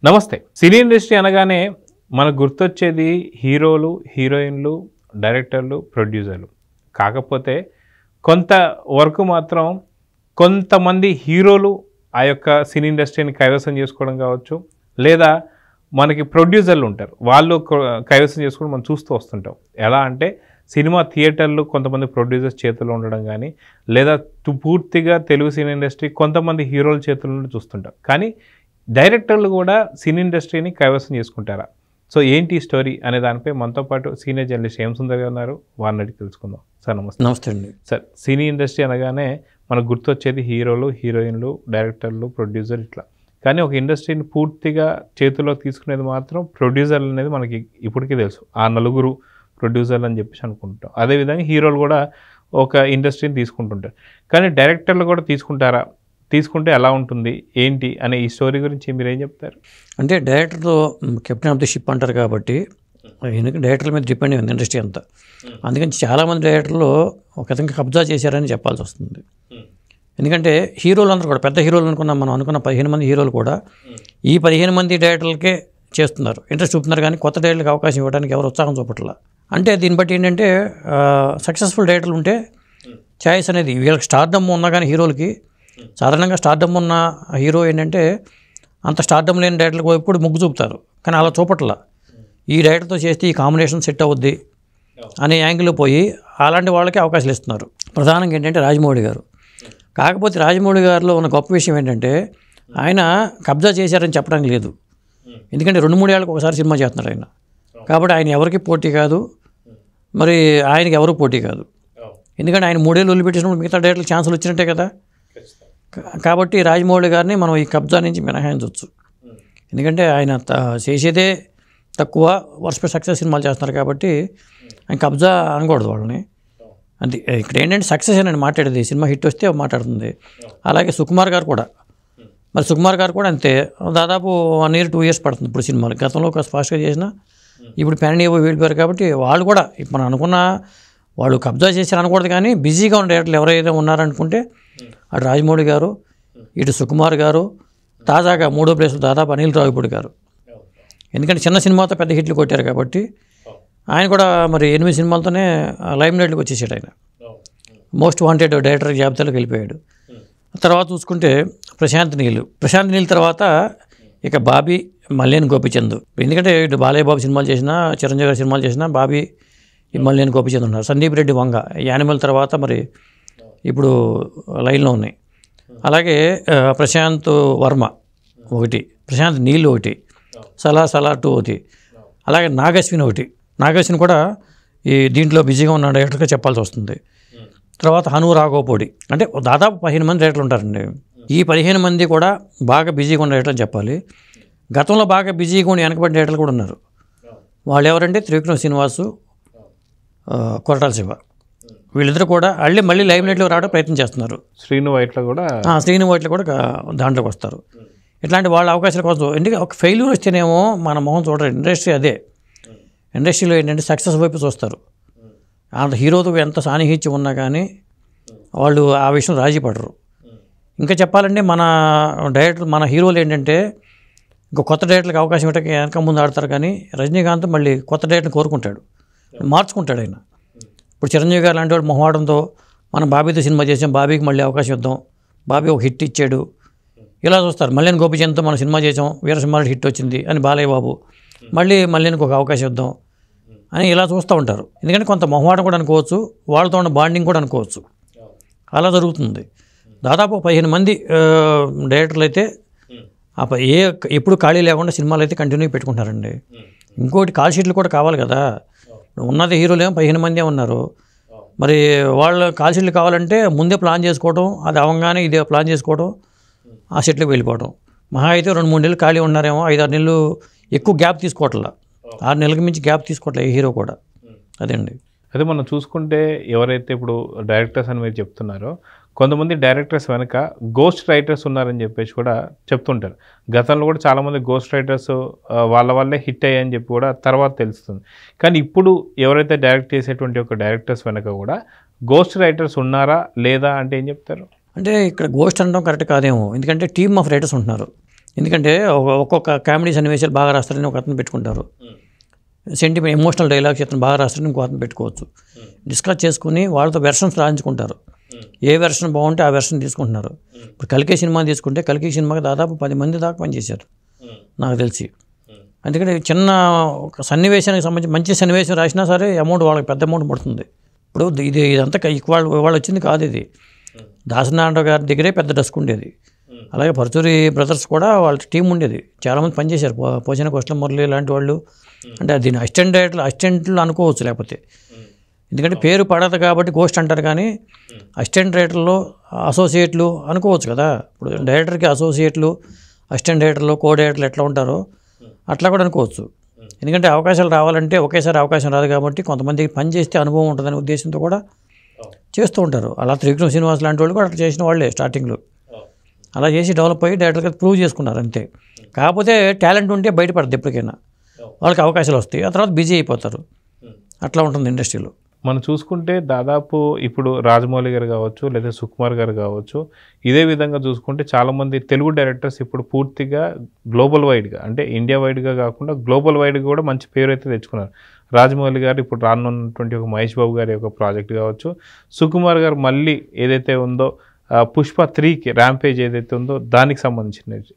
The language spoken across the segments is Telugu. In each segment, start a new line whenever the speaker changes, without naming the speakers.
నమస్తే. సినీ ఇండస్ట్రీ అనగానే మనకు గుర్తొచ్చేది హీరోలు, హీరోయిన్లు, డైరెక్టర్లు, ప్రొడ్యూసర్లు. కాకపోతే కొంత వరకు మాత్రం కొంతమంది హీరోలు ఆ యొక్క సినీ ఇండస్ట్రీని కైవసం చేసుకోవడం కావచ్చు, లేదా మనకి ప్రొడ్యూసర్లు ఉంటారు, వాళ్ళు కైవసం చేసుకోవడం మనం చూస్తూ వస్తుంటాం. ఎలా అంటే సినిమా థియేటర్లు కొంతమంది ప్రొడ్యూసర్స్ చేతుల్లో ఉండడం కానీ, లేదా పూర్తిగా తెలుగు సినీ ఇండస్ట్రీ కొంతమంది హీరోల చేతుల్లో చూస్తుంటాం. కానీ డైరెక్టర్లు కూడా సినీ ఇండస్ట్రీని కైవసం చేసుకుంటారా? సో ఏంటి స్టోరీ అనే దానిపై మనతో పాటు సీనియర్ జర్నలిస్ట్ ఏం సుందర్ గారు ఉన్నారు, వారిని అడిగి తెలుసుకుందాం. సార్ నమస్తే.
నమస్తే అండి.
సార్, సినీ ఇండస్ట్రీ అనగానే మనకు గుర్తొచ్చేది హీరోలు, హీరోయిన్లు, డైరెక్టర్లు, ప్రొడ్యూసర్ ఇట్లా. కానీ ఒక ఇండస్ట్రీని పూర్తిగా చేతిలో తీసుకునేది మాత్రం ప్రొడ్యూసర్లు అనేది మనకి ఇప్పటికీ తెలుసు. ఆ నలుగురు ప్రొడ్యూసర్లు అని చెప్పేసి అనుకుంటాం. అదేవిధంగా హీరోలు కూడా ఒక ఇండస్ట్రీని తీసుకుంటుంటారు. కానీ డైరెక్టర్లు కూడా తీసుకుంటారా? తీసుకుంటే ఎలా ఉంటుంది ఏంటి అనే ఈ స్టోరీ గురించి మీరేం చెప్తారు?
అంటే డైరెక్టర్తో కెప్టెన్ ఆఫ్ ది షిప్ అంటారు కాబట్టి డైరెక్టర్ల మీద డిపెండ్ అయింది ఇండస్ట్రీ అంతా. అందుకని చాలామంది డైరెక్టర్లు ఒక విధంగా కబ్జా చేశారని చెప్పాల్సి వస్తుంది. ఎందుకంటే హీరోలు అందరూ కూడా పెద్ద హీరోలు మనం అనుకున్న 15 మంది హీరోలు కూడా ఈ 15 మంది డైరెక్టర్లకే చేస్తున్నారు, ఇంట్రెస్ట్ చూపుతున్నారు. కానీ కొత్త డైరెక్టర్కి అవకాశం ఇవ్వడానికి ఎవరు ఉత్సాహం చూపట్లా. అంటే దీన్ని బట్టి ఏంటంటే సక్సెస్ఫుల్ డైరెక్టర్లు ఉంటే ఛాయిస్ అనేది వీళ్ళకి స్టార్డమ్ ఉన్నా కానీ హీరోలకి సాధారణంగా స్టార్డమ్ ఉన్న హీరో ఏంటంటే అంత స్టార్డమ్ లేని డైరెక్టర్లకు ఎప్పుడు మొగ్గు చూపుతారు. కానీ అలా చూపట్లా. ఈ డైరెక్టర్తో చేస్తే ఈ కాంబినేషన్ సెట్ అవుద్ది అనే యాంగిల్లో పోయి అలాంటి వాళ్ళకి అవకాశాలు ఇస్తున్నారు. ప్రధానంగా ఏంటంటే రాజమౌళి గారు. కాకపోతే రాజమౌళి గారిలో ఉన్న గొప్ప విషయం ఏంటంటే ఆయన కబ్జా చేశారని చెప్పడానికి లేదు. ఎందుకంటే 2-3 ఏళ్ళకి ఒకసారి సినిమా చేస్తున్నారు ఆయన. కాబట్టి ఆయన ఎవరికి పోటీ కాదు, మరి ఆయనకి ఎవరు పోటీ కాదు. ఎందుకంటే ఆయన 3 ఏళ్ళు వదిలిపెట్టినప్పుడు మిగతా డైరెక్టర్లకు ఛాన్సులు వచ్చినట్టే కదా. కాబట్టి రాజమౌళి గారిని మనం ఈ కబ్జా నుంచి మినహాయించవచ్చు. ఎందుకంటే ఆయన చేసేదే తక్కువ, వర్ష సక్సెస్ సినిమాలు చేస్తున్నారు కాబట్టి ఆయన కబ్జా అనకూడదు వాళ్ళని. అంటే ఇక్కడ ఏంటంటే సక్సెస్ అని మాట్లాడేది, సినిమా హిట్ వస్తే మాట్లాడుతుంది. అలాగే సుకుమార్ గారు కూడా, మరి సుకుమార్ గారు కూడా అంతే. దాదాపు 1 year 2 years పడుతుంది ఇప్పుడు సినిమాలు. గతంలో కాస్త ఫాస్ట్గా చేసిన ఇప్పుడు ప్యాన్ ఇండియా వెళ్ళిపోయారు. కాబట్టి వాళ్ళు కూడా ఇప్పుడు మనం అనుకున్న వాళ్ళు కబ్జా చేశారు అనకూడదు. కానీ బిజీగా ఉన్న డైరెక్టర్లు ఎవరైతే ఉన్నారనుకుంటే అటు రాజమౌళి గారు, ఇటు సుకుమార్ గారు, తాజాగా 3వ ప్లేస్లో దాదాపు అనిల్ రావిపూడి గారు. ఎందుకంటే చిన్న సినిమాతో పెద్ద హిట్లు కొట్టారు కాబట్టి ఆయన కూడా మరి 8 సినిమాలతోనే లైమ్ లైట్లోకి వచ్చేసాడు. ఆయన మోస్ట్ వాంటెడ్ డైరెక్టర్ జాబితాలోకి వెళ్ళిపోయాడు. తర్వాత చూసుకుంటే ప్రశాంత్ నీల్ తర్వాత ఇక బాబీ, మల్లేని గోపిచంద్. ఎందుకంటే ఇటు బాలయ్య బాబు సినిమాలు చేసినా, చిరంజీవి గారి సినిమాలు చేసినా బాబీ, మల్లేని గోపిచంద్ ఉన్నారు. సందీప్ రెడ్డి వంగ యానిమల్ తర్వాత మరి ఇప్పుడు లైన్లో ఉన్నాయి. అలాగే ప్రశాంత్ వర్మ ఒకటి, ప్రశాంత్ నీల్ ఒకటి, సలా 2 ఒకటి, అలాగే నాగశ్విన్ ఒకటి. నాగశ్విన్ కూడా ఈ దీంట్లో బిజీగా ఉన్న డైరెక్టర్గా చెప్పాల్సి వస్తుంది. తర్వాత హను రాఘవపూడి. అంటే దాదాపు 15 మంది డైరెక్టర్లు ఉంటారండి. ఈ 15 మంది కూడా బాగా బిజీగా ఉన్న డైరెక్టర్లు చెప్పాలి. గతంలో బాగా బిజీగా ఉండి వెనకబడిన డైరెక్టర్లు కూడా ఉన్నారు. వాళ్ళు ఎవరంటే త్రివిక్రమ్ శ్రీనివాసు, కొరటాల శివ. వీళ్ళిద్దరు కూడా మళ్ళీ లైమ్ లైట్లో రావడం ప్రయత్నం చేస్తున్నారు.
శ్రీను వైట్లో కూడా
దాంట్లోకి వస్తారు. ఇట్లాంటి వాళ్ళ అవకాశాల కోసం. ఎందుకంటే ఒక ఫెయిల్యూర్ వస్తేనేమో మన మొహం చూడరు. ఇండస్ట్రీ అదే. ఇండస్ట్రీలో ఏంటంటే సక్సెస్ వైపు చూస్తారు. అంత హీరోతో ఎంత సాన్నిహిత్యం ఉన్నా కానీ వాళ్ళు ఆ విషయం రాజీ పడరు. ఇంకా చెప్పాలంటే మన డైరెక్టర్, మన హీరోలు ఏంటంటే ఇంకా కొత్త డైరెక్టర్లకు అవకాశం ఇవ్వడానికి వెనక ముందు ఆడతారు. కానీ రజనీకాంత్ మళ్ళీ కొత్త డైరెక్టర్ని కోరుకుంటాడు, మార్చుకుంటాడు ఆయన. ఇప్పుడు చిరంజీవి గారు లాంటి వాడు మొహమాటంతో మనం బాబీతో సినిమా చేసాం, బాబీకి మళ్ళీ అవకాశం ఇద్దాం, బాబీ ఒక హిట్ ఇచ్చాడు, ఇలా చూస్తారు. మల్లేని గోపిచంద్తో మనం సినిమా చేసాం, వీరసింహారెడ్డి హిట్ వచ్చింది అని బాలయ్య బాబు, మల్లేనికి ఒక అవకాశం ఇద్దాం అని ఇలా చూస్తూ ఉంటారు. ఎందుకంటే కొంత మొహమాటం కూడా అనుకోవచ్చు, వాళ్ళతో ఉన్న బాండింగ్ కూడా అనుకోవచ్చు. అలా జరుగుతుంది. దాదాపు 15 మంది డైరెక్టర్లు అయితే ఎప్పుడు ఖాళీ లేకుండా సినిమాలు అయితే కంటిన్యూ పెట్టుకుంటారండి. ఇంకోటి కాల్ షీట్లు కూడా కావాలి కదా. ఉన్నది హీరోలు ఏమో 15 మందే ఉన్నారు. మరి వాళ్ళ కాల్ షీట్లు కావాలంటే ముందే ప్లాన్ చేసుకోవడం, అది అవంగానే ఇదే ప్లాన్ చేసుకోవడం, ఆ సెట్లకు వెళ్ళిపోవడం. మహా అయితే 2-3 నెలలు ఖాళీ ఉన్నారేమో, 5-6 నెలలు ఎక్కువ గ్యాప్ తీసుకోవట్లా. 6 నెలలకు మించి గ్యాప్ తీసుకోవట్లే ఏ హీరో కూడా. అదండి.
అదే మనం చూసుకుంటే ఎవరైతే ఇప్పుడు డైరెక్టర్స్ అని మీరు చెప్తున్నారో, కొంతమంది డైరెక్టర్స్ వెనక గోస్ట్ రైటర్స్ ఉన్నారని చెప్పేసి కూడా చెప్తుంటారు. గతంలో కూడా చాలామంది గోస్ట్ రైటర్స్ వాళ్ళ వల్లే హిట్ అయ్యాయని చెప్పి కూడా తర్వాత తెలుస్తుంది. కానీ ఇప్పుడు ఎవరైతే డైరెక్ట్ చేసేటువంటి ఒక డైరెక్టర్స్ వెనక కూడా గోస్ట్ రైటర్స్ ఉన్నారా లేదా అంటే ఏం చెప్తారు?
అంటే ఇక్కడ గోస్ట్ అనడం కరెక్ట్ కాదేమో. ఎందుకంటే టీమ్ ఆఫ్ రైటర్స్ ఉంటున్నారు. ఎందుకంటే ఒక్కొక్క కామెడీ సన్నివేశాలు బాగా రాస్తారని ఒక అతను పెట్టుకుంటారు, సెంటిమెంట్ ఎమోషనల్ డైలాగ్స్ అతను బాగా రాస్తారని ఇంకో అతను పెట్టుకోవచ్చు. డిస్కస్ చేసుకుని వాళ్ళతో వెర్షన్స్ రాయించుకుంటారు, ఏ వెర్షన్ బాగుంటే ఆ వెర్షన్ తీసుకుంటున్నారు. ఇప్పుడు కల్కి సినిమా తీసుకుంటే కల్కి సినిమాకి దాదాపు 10 మంది దాకా పనిచేశారు నాకు తెలిసి. ఎందుకంటే చిన్న ఒక సన్నివేశానికి సంబంధించి మంచి సన్నివేశం రాసినా సరే అమౌంట్ వాళ్ళకి పెద్ద అమౌంట్ పడుతుంది. ఇప్పుడు ఇదంతా వాళ్ళు వచ్చింది కాదు, ఇది దాసనారాయణ గారి దగ్గరే పెద్ద డస్క్ ఉండేది. అలాగే పరుచూరి బ్రదర్స్ కూడా వాళ్ళ టీం ఉండేది, చాలామంది పనిచేశారు. పోచిన కోస్టల్ మురళి లాంటి వాళ్ళు, అంటే దీని అసిస్టెంట్లు అనుకోవచ్చు. లేకపోతే ఎందుకంటే పేరు పడదు కాబట్టి గోస్ట్ అంటారు, కానీ అసిస్టెంట్ రైటర్లో అసోసియేట్లు అనుకోవచ్చు కదా. ఇప్పుడు డైరెక్టర్కి అసోసియేట్లు, అసిస్టెంట్ డైరెక్టర్లు, కో డైరెక్టర్లు ఎట్లా ఉంటారో అట్లా కూడా అనుకోవచ్చు. ఎందుకంటే అవకాశాలు రావాలంటే ఒకేసారి అవకాశం రాదు కాబట్టి కొంతమందికి పని చేస్తే అనుభవం ఉంటుందనే ఉద్దేశంతో కూడా చేస్తూ ఉంటారు. అలా త్రివిక్రమ్ శ్రీనివాస్ లాంటి వాళ్ళు కూడా అట్లా చేసిన వాళ్ళే స్టార్టింగ్లో. అలా చేసి డెవలప్ అయ్యి డైరెక్టర్గా ప్రూవ్ చేసుకున్నారు అంతే. కాకపోతే టాలెంట్ ఉంటే బయటపడదు, ఎప్పటికైనా వాళ్ళకి అవకాశాలు వస్తాయి, ఆ తర్వాత బిజీ అయిపోతారు. అట్లా ఉంటుంది ఇండస్ట్రీలో.
మనం చూసుకుంటే దాదాపు ఇప్పుడు రాజమౌళి గారు కావచ్చు, లేదా సుకుమార్ గారు కావచ్చు, ఇదే విధంగా చూసుకుంటే చాలామంది తెలుగు డైరెక్టర్స్ ఇప్పుడు పూర్తిగా గ్లోబల్ వైడ్గా, అంటే ఇండియా వైడ్గా కాకుండా గ్లోబల్ వైడ్గా కూడా మంచి పేరు అయితే తెచ్చుకున్నారు. రాజమౌళి గారు ఇప్పుడు రానున్నటువంటి ఒక మహేష్ బాబు గారి యొక్క ప్రాజెక్ట్ కావచ్చు, సుకుమార్ గారు మళ్ళీ ఏదైతే ఉందో పుష్ప 3కి ర్యాంపేజ్ ఏదైతే ఉందో దానికి సంబంధించినది.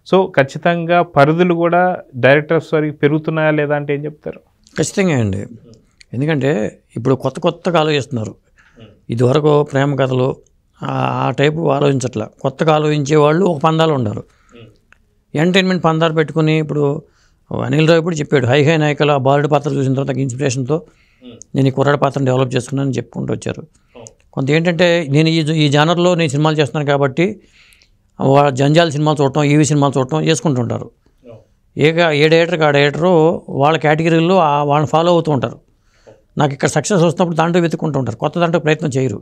సో ఖచ్చితంగా పరిధులు కూడా డైరెక్టర్స్ వారికి పెరుగుతున్నాయా లేదా అంటే ఏం చెప్తారు?
ఖచ్చితంగా అండి. ఎందుకంటే ఇప్పుడు కొత్తగా ఆలోచిస్తున్నారు. ఇదివరకు ప్రేమ కథలు ఆ టైపు ఆలోచించట్లా. కొత్తగా ఆలోచించే వాళ్ళు ఒక పందాలు ఉన్నారు, ఎంటర్టైన్మెంట్ పందాలు పెట్టుకుని. ఇప్పుడు అనిల్ రావు ఇప్పుడు చెప్పాడు, హై నాయకులు ఆ బాలుడి పాత్ర చూసిన తర్వాత ఇన్స్పిరేషన్తో నేను ఈ కుర్రాడి పాత్రను డెవలప్ చేసుకున్నానని చెప్పుకుంటూ వచ్చారు. కొంత ఏంటంటే నేను ఈ జానర్లో నేను సినిమాలు చేస్తున్నాను కాబట్టి వాళ్ళ జంజాల సినిమాలు చూడటం, ఈవీ సినిమాలు చూడటం చేసుకుంటుంటారు. ఏ డైరెక్టర్కి ఆ డైరెక్టరు వాళ్ళ కేటగిరీలో వాళ్ళని ఫాలో అవుతూ ఉంటారు. నాకు ఇక్కడ సక్సెస్ వస్తున్నప్పుడు దాంట్లో వెతుక్కుంటూ ఉంటారు, కొత్త దాంట్లో ప్రయత్నం చేయరు.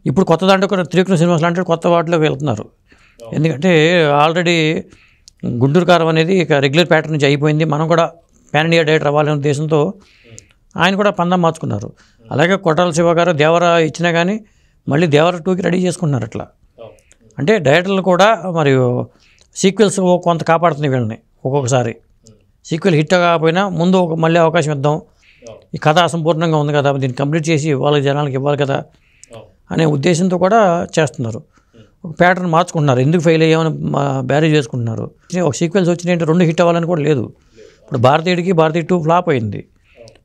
ఇప్పుడు కొత్త దాంట్లో కూడా త్రివిక్రమ్ శ్రీనివాస్ లాంటి కొత్త వాటిలోకి వెళ్తున్నారు. ఎందుకంటే ఆల్రెడీ గుంటూరు కారం అనేది ఇక రెగ్యులర్ ప్యాటర్న్ నుంచి అయిపోయింది, మనం కూడా పాన్ ఇండియా డైరెక్టర్ అవ్వాలనే ఉద్దేశంతో ఆయన కూడా పందం మార్చుకున్నారు. అలాగే కొట్టాల శివ గారు దేవరా ఇచ్చినా కానీ మళ్ళీ దేవరా 2కి రెడీ చేసుకుంటున్నారు. అట్లా అంటే డైరెక్టర్లు కూడా మరియు సీక్వెల్స్ కొంత కాపాడుతుంది వీళ్ళని. ఒక్కొక్కసారి సీక్వెల్ హిట్ కాకపోయినా ముందు మళ్ళీ అవకాశం ఇద్దాం, ఈ కథ అసంపూర్ణంగా ఉంది కదా, దీన్ని కంప్లీట్ చేసి వాళ్ళకి జనాలకి ఇవ్వాలి కదా అనే ఉద్దేశంతో కూడా చేస్తున్నారు. ఒక ప్యాటర్న్ మార్చుకుంటున్నారు, ఎందుకు ఫెయిల్ అయ్యామని బ్యారేజ్ చేసుకుంటున్నారు. ఒక సీక్వెల్స్ వచ్చినాయంటే 2 హిట్ అవ్వాలని కూడా లేదు. ఇప్పుడు భారతీయుడికి భారతీయ 2 ఫ్లాప్ అయింది,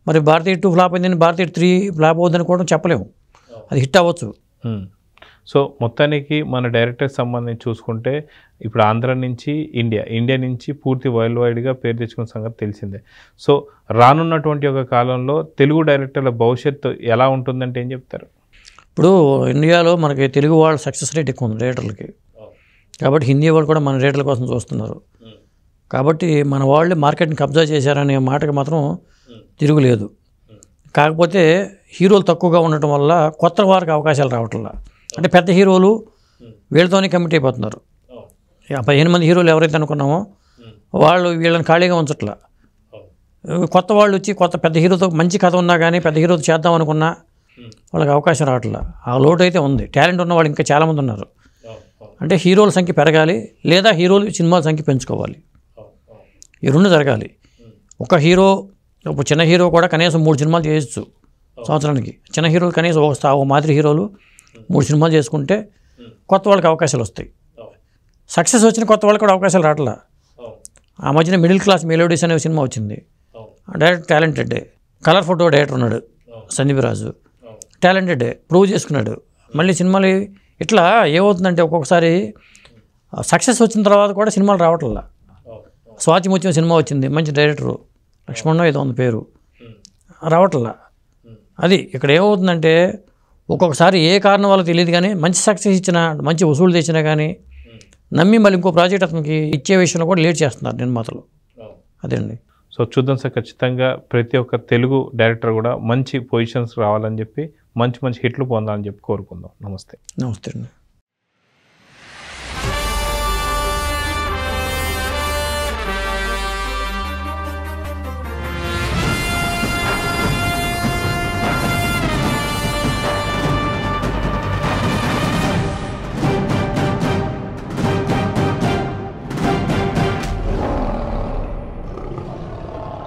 మరి భారతీయ 2 ఫ్లాప్ అయిందని భారతీయ 3 ఫ్లాప్ అవుతుందని కూడా చెప్పలేము, అది హిట్ అవ్వచ్చు.
సో మొత్తానికి మన డైరెక్టర్స్ సంబంధించి చూసుకుంటే ఇప్పుడు ఆంధ్ర నుంచి ఇండియా నుంచి పూర్తి వరల్డ్ వైడ్గా పేరు తెచ్చుకున్న సంగతి తెలిసిందే. సో రానున్నటువంటి ఒక కాలంలో తెలుగు డైరెక్టర్ల భవిష్యత్తు ఎలా ఉంటుందంటే ఏం చెప్తారు?
ఇప్పుడు ఇండియాలో మనకి తెలుగు వాళ్ళ సక్సెస్ రేట్ ఎక్కువ ఉంది డైరెక్టర్లకి, కాబట్టి హిందీ వాళ్ళు కూడా మన డైరెక్టర్ల కోసం చూస్తున్నారు. కాబట్టి మన వాళ్ళు మార్కెట్ని కబ్జా చేశారనే మాటకి మాత్రం తిరుగులేదు. కాకపోతే హీరోలు తక్కువగా ఉండటం వల్ల కొత్త వారికి అవకాశాలు రావట్లా. అంటే పెద్ద హీరోలు వీళ్ళతోనే కమిట్ అయిపోతున్నారు. 15 మంది హీరోలు ఎవరైతే అనుకున్నామో వాళ్ళు వీళ్ళని ఖాళీగా ఉంచట్లా. కొత్త వాళ్ళు వచ్చి పెద్ద హీరోతో మంచి కథ ఉన్నా కానీ పెద్ద హీరోతో చేద్దాం అనుకున్నా వాళ్ళకి అవకాశం రావట్లా. ఆ లోటు అయితే ఉంది. టాలెంట్ ఉన్న వాళ్ళు ఇంకా చాలామంది ఉన్నారు. అంటే హీరోల సంఖ్య పెరగాలి, లేదా హీరోలు సినిమాల సంఖ్య పెంచుకోవాలి, ఈ 2 జరగాలి. ఒక హీరో, ఇప్పుడు చిన్న హీరో కూడా కనీసం 3 సినిమాలు చేయొచ్చు సంవత్సరానికి. చిన్న హీరోలు కనీసం ఒక మాదిరి హీరోలు 3 సినిమాలు చేసుకుంటే కొత్త వాళ్ళకి అవకాశాలు వస్తాయి. సక్సెస్ వచ్చిన కొత్త వాళ్ళకి కూడా అవకాశాలు రావట్లా. ఆ మధ్యన మిడిల్ క్లాస్ మెలోడీస్ అనే సినిమా వచ్చింది, direct talented. Colour photo director ఉన్నాడు సందీప్ రాజు, టాలెంటెడ్, ప్రూవ్ చేసుకున్నాడు. మళ్ళీ సినిమాలు ఇట్లా ఏమవుతుందంటే ఒక్కొక్కసారి సక్సెస్ వచ్చిన తర్వాత కూడా సినిమాలు రావట్లా. స్వాతి ముత్యం సినిమా వచ్చింది, మంచి డైరెక్టరు, లక్ష్మణ్ ఏదో ఉంది పేరు, రావట్లా. అది ఇక్కడ ఏమవుతుందంటే ఒక్కొక్కసారి ఏ కారణం వల్ల తెలియదు కానీ మంచి సక్సెస్ ఇచ్చినా, మంచి వసూలు తెచ్చినా కానీ నమ్మి మళ్ళీ ఇంకో ప్రాజెక్ట్ అతనికి ఇచ్చే విషయంలో కూడా లేట్ చేస్తున్నారు నిర్మాతలు. అదే అండి.
సో చూద్దాం సార్, ఖచ్చితంగా ప్రతి ఒక్క తెలుగు డైరెక్టర్ కూడా మంచి పొజిషన్స్ రావాలని చెప్పి మంచి హిట్లు పొందాలని చెప్పి కోరుకుందాం. నమస్తే.
నమస్తే అండి.